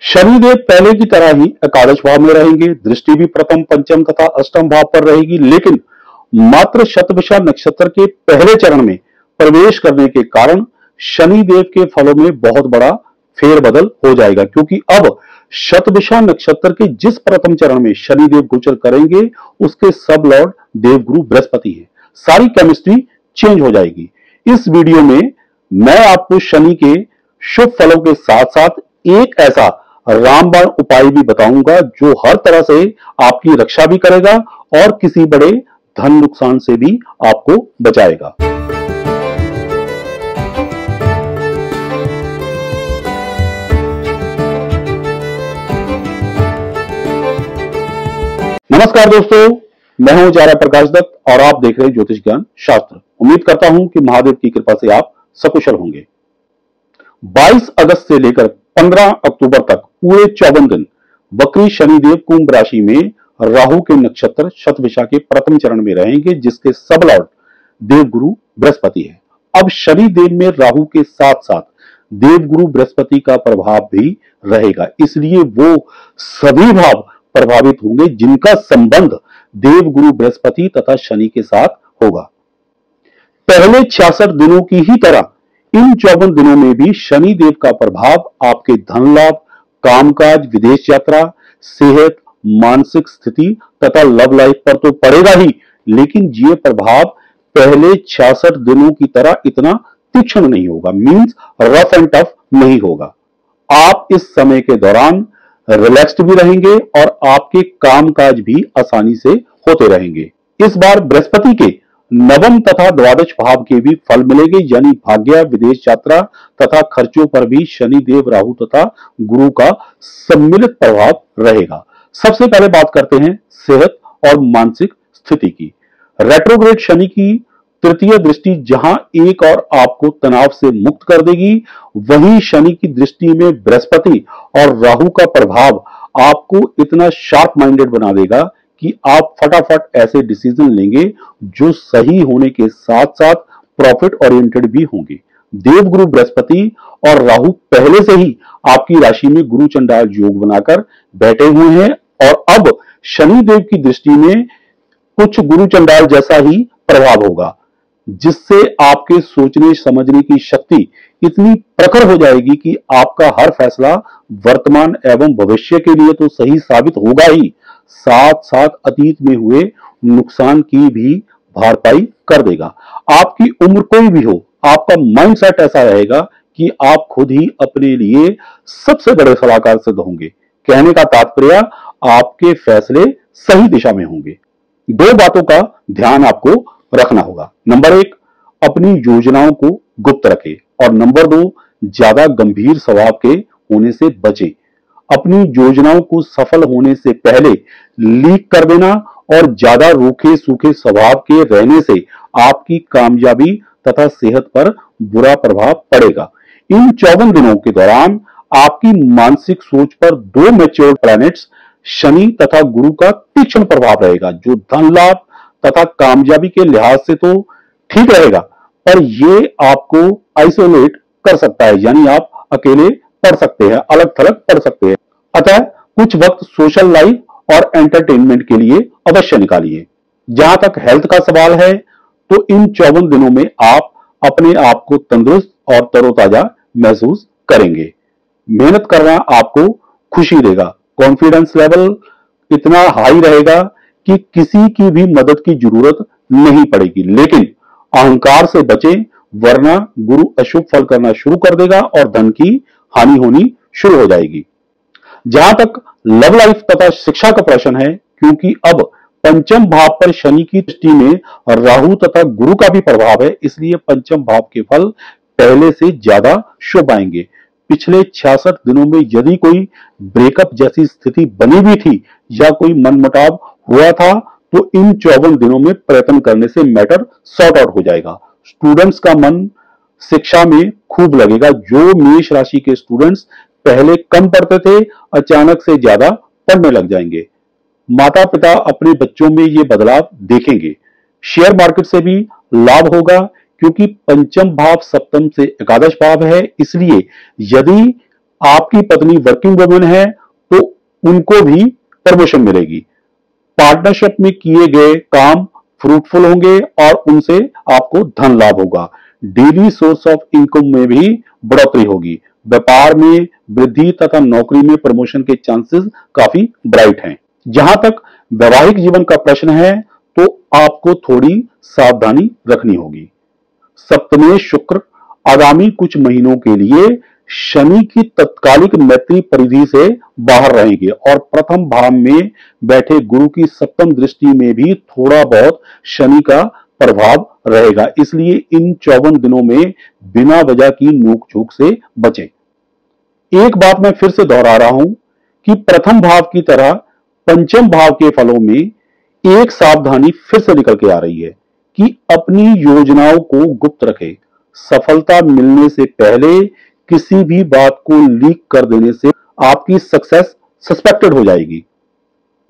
शनिदेव पहले की तरह ही एकादश भाव में रहेंगे, दृष्टि भी प्रथम, पंचम तथा अष्टम भाव पर रहेगी, लेकिन मात्र शतभिषा नक्षत्र के पहले चरण में प्रवेश करने के कारण शनिदेव के फलों में बहुत बड़ा फेरबदल हो जाएगा, क्योंकि अब शतभिषा नक्षत्र के जिस प्रथम चरण में शनिदेव गोचर करेंगे उसके सब लॉर्ड देवगुरु बृहस्पति है। सारी केमिस्ट्री चेंज हो जाएगी। इस वीडियो में मैं आपको शनि के शुभ फलों के साथ साथ एक ऐसा रामबाण उपाय भी बताऊंगा जो हर तरह से आपकी रक्षा भी करेगा और किसी बड़े धन नुकसान से भी आपको बचाएगा। नमस्कार दोस्तों, मैं हूं आचार्य प्रकाश दत्त और आप देख रहे हैं ज्योतिष ज्ञान शास्त्र। उम्मीद करता हूं कि महादेव की कृपा से आप सकुशल होंगे। 22 अगस्त से लेकर 15 अक्टूबर तक पूरे 54 दिन वक्री शनिदेव कुंभ राशि में राहु के नक्षत्र शतभिषा के प्रथम चरण में रहेंगे, जिसके सब लॉर्ड देवगुरु बृहस्पति है। अब शनिदेव में राहु के साथ साथ देवगुरु बृहस्पति का प्रभाव भी रहेगा, इसलिए वो सभी भाव प्रभावित होंगे जिनका संबंध देवगुरु बृहस्पति तथा शनि के साथ होगा। पहले 66 दिनों की ही तरह इन 54 दिनों में भी शनि देव का प्रभाव आपके धन लाभ, कामकाज, विदेश यात्रा, सेहत, मानसिक स्थिति तथा लव लाइफ पर तो पड़ेगा ही, लेकिन ये प्रभाव पहले 66 दिनों की तरह इतना तीक्ष्ण नहीं होगा, मींस रफ एंड टफ नहीं होगा। आप इस समय के दौरान रिलैक्स्ड भी रहेंगे और आपके कामकाज भी आसानी से होते रहेंगे। इस बार बृहस्पति के नवम तथा द्वादश भाव के भी फल मिलेंगे, यानी भाग्य, विदेश यात्रा तथा खर्चों पर भी शनि देव, राहु तथा गुरु का सम्मिलित प्रभाव रहेगा। सबसे पहले बात करते हैं सेहत और मानसिक स्थिति की। रेट्रोग्रेड शनि की तृतीय दृष्टि जहां एक और आपको तनाव से मुक्त कर देगी, वहीं शनि की दृष्टि में बृहस्पति और राहु का प्रभाव आपको इतना शार्प माइंडेड बना देगा कि आप फटाफट ऐसे डिसीजन लेंगे जो सही होने के साथ साथ प्रॉफिट ओरिएंटेड भी होंगे। देवगुरु बृहस्पति और राहु पहले से ही आपकी राशि में गुरु चंडाल योग बनाकर बैठे हुए हैं और अब शनि देव की दृष्टि में कुछ गुरु चंडाल जैसा ही प्रभाव होगा, जिससे आपके सोचने समझने की शक्ति इतनी प्रखर हो जाएगी कि आपका हर फैसला वर्तमान एवं भविष्य के लिए तो सही साबित होगा ही, साथ साथ अतीत में हुए नुकसान की भी भरपाई कर देगा। आपकी उम्र कोई भी हो, आपका माइंडसेट ऐसा रहेगा कि आप खुद ही अपने लिए सबसे बड़े सलाहकार सिद्ध होंगे। कहने का तात्पर्य, आपके फैसले सही दिशा में होंगे। दो बातों का ध्यान आपको रखना होगा। नंबर 1, अपनी योजनाओं को गुप्त रखें और नंबर 2, ज्यादा गंभीर स्वभाव के होने से बचें। अपनी योजनाओं को सफल होने से पहले लीक कर देना और ज्यादा रूखे सूखे स्वभाव के रहने से आपकी कामयाबी तथा सेहत पर बुरा प्रभाव पड़ेगा। इन 54 दिनों के दौरान आपकी मानसिक सोच पर 2 मैच्योर प्लैनेट्स शनि तथा गुरु का तीक्ष्ण प्रभाव रहेगा, जो धन लाभ तथा कामयाबी के लिहाज से तो ठीक रहेगा, पर ये आपको आइसोलेट कर सकता है, यानी आप अकेले पढ़ सकते हैं, अलग थलग पढ़ सकते हैं। अतः कुछ वक्त सोशल लाइफ और एंटरटेनमेंट के लिए अवश्य निकालिए। जहां तक हेल्थ का सवाल है, तो इन 54 दिनों में आप अपने आप को तंदुरुस्त और तरोताजा महसूस करेंगे। मेहनत करना आपको खुशी देगा। कॉन्फिडेंस लेवल इतना हाई रहेगा कि किसी की भी मदद की जरूरत नहीं पड़ेगी, लेकिन अहंकार से बचें, वरना गुरु अशुभ फल करना शुरू कर देगा और धन की हानि होनी शुरू हो जाएगी। जहां तक लव लाइफ तथा शिक्षा का प्रश्न है, क्योंकि अब पंचम भाव पर शनि की दृष्टि में राहु तथा गुरु का भी प्रभाव है, इसलिए पंचम भाव के फल पहले से ज्यादा शुभ आएंगे। पिछले 66 दिनों में यदि कोई ब्रेकअप जैसी स्थिति बनी भी थी या कोई मनमुटाव हुआ था, तो इन 54 दिनों में प्रयत्न करने से मैटर सॉर्ट आउट हो जाएगा। स्टूडेंट्स का मन शिक्षा में खूब लगेगा। जो मेष राशि के स्टूडेंट्स पहले कम पढ़ते थे, अचानक से ज्यादा पढ़ने लग जाएंगे। माता पिता अपने बच्चों में ये बदलाव देखेंगे। शेयर मार्केट से भी लाभ होगा, क्योंकि पंचम भाव सप्तम से एकादश भाव है, इसलिए यदि आपकी पत्नी वर्किंग वुमन है तो उनको भी प्रमोशन मिलेगी। पार्टनरशिप में किए गए काम फ्रूटफुल होंगे और उनसे आपको धन लाभ होगा। डेली सोर्स ऑफ इनकम में भी बढ़ोतरी होगी। व्यापार में वृद्धि तथा नौकरी में प्रमोशन के चांसेस काफी ब्राइट हैं। जहां तक वैवाहिक जीवन का प्रश्न है तो आपको थोड़ी सावधानी रखनी होगी। सप्तमेश शुक्र आगामी कुछ महीनों के लिए शनि की तत्कालिक मैत्री परिधि से बाहर रहेंगे और प्रथम भाव में बैठे गुरु की सप्तम दृष्टि में भी थोड़ा बहुत शनि का प्रभाव रहेगा। इसलिए इन 54 दिनों में बिना वजह की नोक झोंक से बचें। एक बात मैं फिर से दोहरा रहा हूं कि प्रथम भाव की तरह पंचम भाव के फलों में एक सावधानी फिर से निकल के आ रही है कि अपनी योजनाओं को गुप्त रखें। सफलता मिलने से पहले किसी भी बात को लीक कर देने से आपकी सक्सेस सस्पेक्टेड हो जाएगी।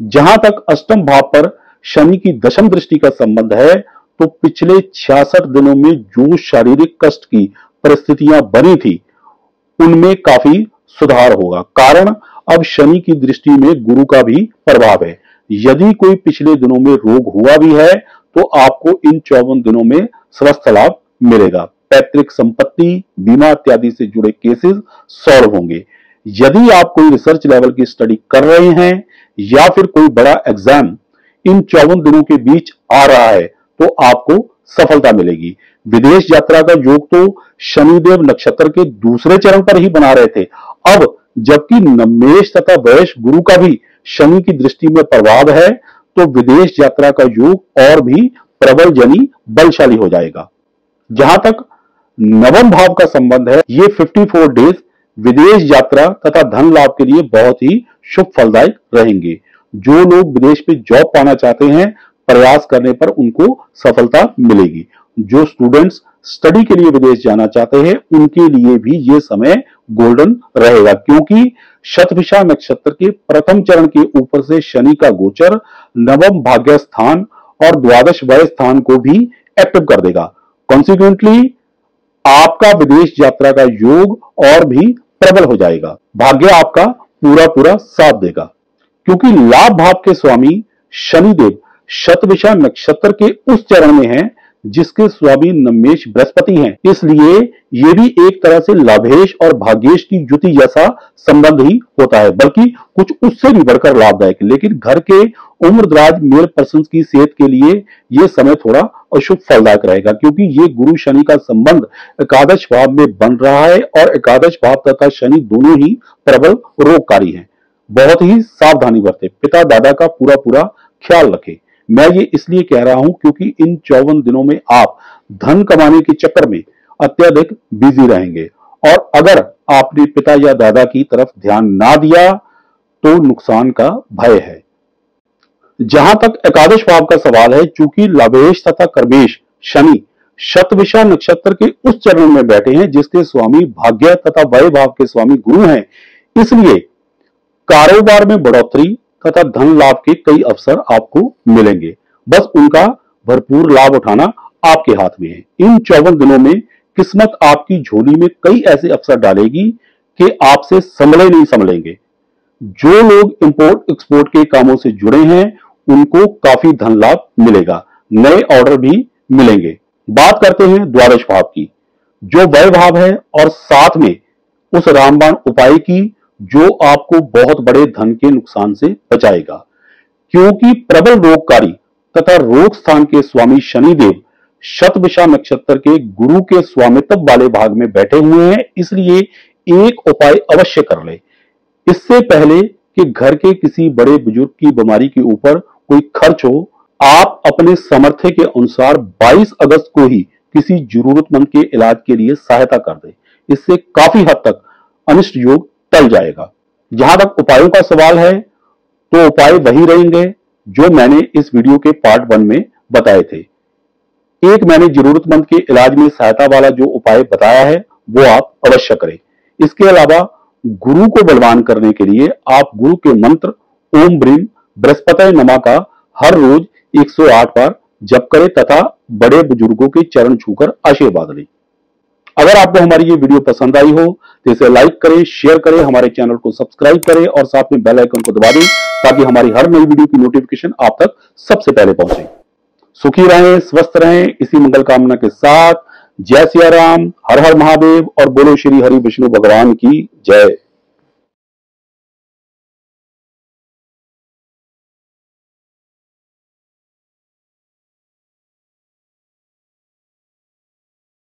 जहां तक अष्टम भाव पर शनि की दशम दृष्टि का संबंध है तो पिछले 66 दिनों में जो शारीरिक कष्ट की परिस्थितियां बनी थी उनमें काफी सुधार होगा। कारण अब शनि की दृष्टि में गुरु का भी प्रभाव है। यदि कोई पिछले दिनों में रोग हुआ भी है तो आपको इन 54 दिनों में स्वस्थ लाभ मिलेगा। पैतृक संपत्ति, बीमा इत्यादि से जुड़े केसेस सॉल्व होंगे। यदि आप कोई रिसर्च लेवल की स्टडी कर रहे हैं या फिर कोई बड़ा एग्जाम इन 54 दिनों के बीच आ रहा है तो आपको सफलता मिलेगी। विदेश यात्रा का योग तो शनिदेव नक्षत्र के दूसरे चरण पर ही बना रहे थे। अब जबकि नमेश तथा वैश गुरु का भी शनि की दृष्टि में प्रभाव है तो विदेश यात्रा का योग और भी प्रबल यानी बलशाली हो जाएगा। जहां तक नवम भाव का संबंध है, ये 54 डेज विदेश यात्रा तथा धन लाभ के लिए बहुत ही शुभ फलदायक रहेंगे। जो लोग विदेश में जॉब पाना चाहते हैं प्रयास करने पर उनको सफलता मिलेगी। जो स्टूडेंट्स स्टडी के लिए विदेश जाना चाहते हैं उनके लिए भी ये समय गोल्डन रहेगा क्योंकि शतभिषा नक्षत्र के प्रथम चरण के ऊपर से शनि का गोचर नवम भाग्य स्थान और द्वादश व्यय स्थान को भी एक्टिव कर देगा। कॉन्सिक्वेंटली आपका विदेश यात्रा का योग और भी प्रबल हो जाएगा। भाग्य आपका पूरा पूरा साथ देगा क्योंकि लाभ भाव के स्वामी शनिदेव शतभिषा नक्षत्र के उस चरण में हैं जिसके स्वामी नमेश बृहस्पति हैं। इसलिए ये भी एक तरह से लाभेश और भाग्येश की युति जैसा संबंध ही होता है, बल्कि कुछ उससे भी बढ़कर लाभदायक। लेकिन घर के उम्रदराज मेल पर्सन की सेहत के लिए यह समय थोड़ा अशुभ फलदायक रहेगा क्योंकि ये गुरु शनि का संबंध एकादश भाव में बन रहा है और एकादश भाव तथा शनि दोनों ही प्रबल रोगकारी हैं। बहुत ही सावधानी बरतें। पिता दादा का पूरा पूरा ख्याल रखें। मैं ये इसलिए कह रहा हूं क्योंकि इन 54 दिनों में आप धन कमाने के चक्कर में अत्यधिक बिजी रहेंगे और अगर आपने पिता या दादा की तरफ ध्यान ना दिया तो नुकसान का भय है। जहां तक एकादश भाव का सवाल है, चूंकि लाभेश तथा कर्मेश शनि शतभिषा नक्षत्र के उस चरण में बैठे हैं जिसके स्वामी भाग्य तथा व्यय भाव के स्वामी गुरु हैं, इसलिए कारोबार में बढ़ोतरी तथा धन लाभ के कई अवसर आपको मिलेंगे। बस उनका भरपूर लाभ उठाना आपके हाथ में है। इन 54 दिनों में किस्मत आपकी झोली में कई ऐसे अवसर डालेगी कि आपसे संभले नहीं संभलेंगे। जो लोग इंपोर्ट एक्सपोर्ट के कामों से जुड़े हैं उनको काफी धन लाभ मिलेगा। नए ऑर्डर भी मिलेंगे। बात करते हैं द्वादश भाव की, जो व्यय भाव है और साथ में उस रामबाण उपाय की जो आपको बहुत बड़े धन के नुकसान से बचाएगा। क्योंकि प्रबल रोगकारी तथा रोग स्थान के स्वामी शनिदेव शतभिषा नक्षत्र के गुरु के स्वामित्व वाले भाग में बैठे हुए हैं, इसलिए एक उपाय अवश्य कर ले। इससे पहले कि घर के किसी बड़े बुजुर्ग की बीमारी के ऊपर कोई खर्च हो, आप अपने सामर्थ्य के अनुसार 22 अगस्त को ही किसी जरूरतमंद के इलाज के लिए सहायता कर दे। इससे काफी हद तक अनिष्ट योग टल जाएगा। जहां तक उपायों का सवाल है तो उपाय वही रहेंगे जो मैंने इस वीडियो के पार्ट 1 में बताए थे। एक मैंने जरूरतमंद के इलाज में सहायता वाला जो उपाय बताया है वो आप अवश्य करें। इसके अलावा गुरु को बलवान करने के लिए आप गुरु के मंत्र ओम ब्रीम बृहस्पति नमः का हर रोज 108 बार जप करें तथा बड़े बुजुर्गों के चरण छूकर आशीर्वाद लें। अगर आपको हमारी ये वीडियो पसंद आई हो तो इसे लाइक करें, शेयर करें, हमारे चैनल को सब्सक्राइब करें और साथ में बेल आइकन को दबा दें ताकि हमारी हर नई वीडियो की नोटिफिकेशन आप तक सबसे पहले पहुंचे। सुखी रहें, स्वस्थ रहें, इसी मंगल कामना के साथ जय सिया राम, हर हर महादेव और बोलो श्री हरि विष्णु भगवान की जय।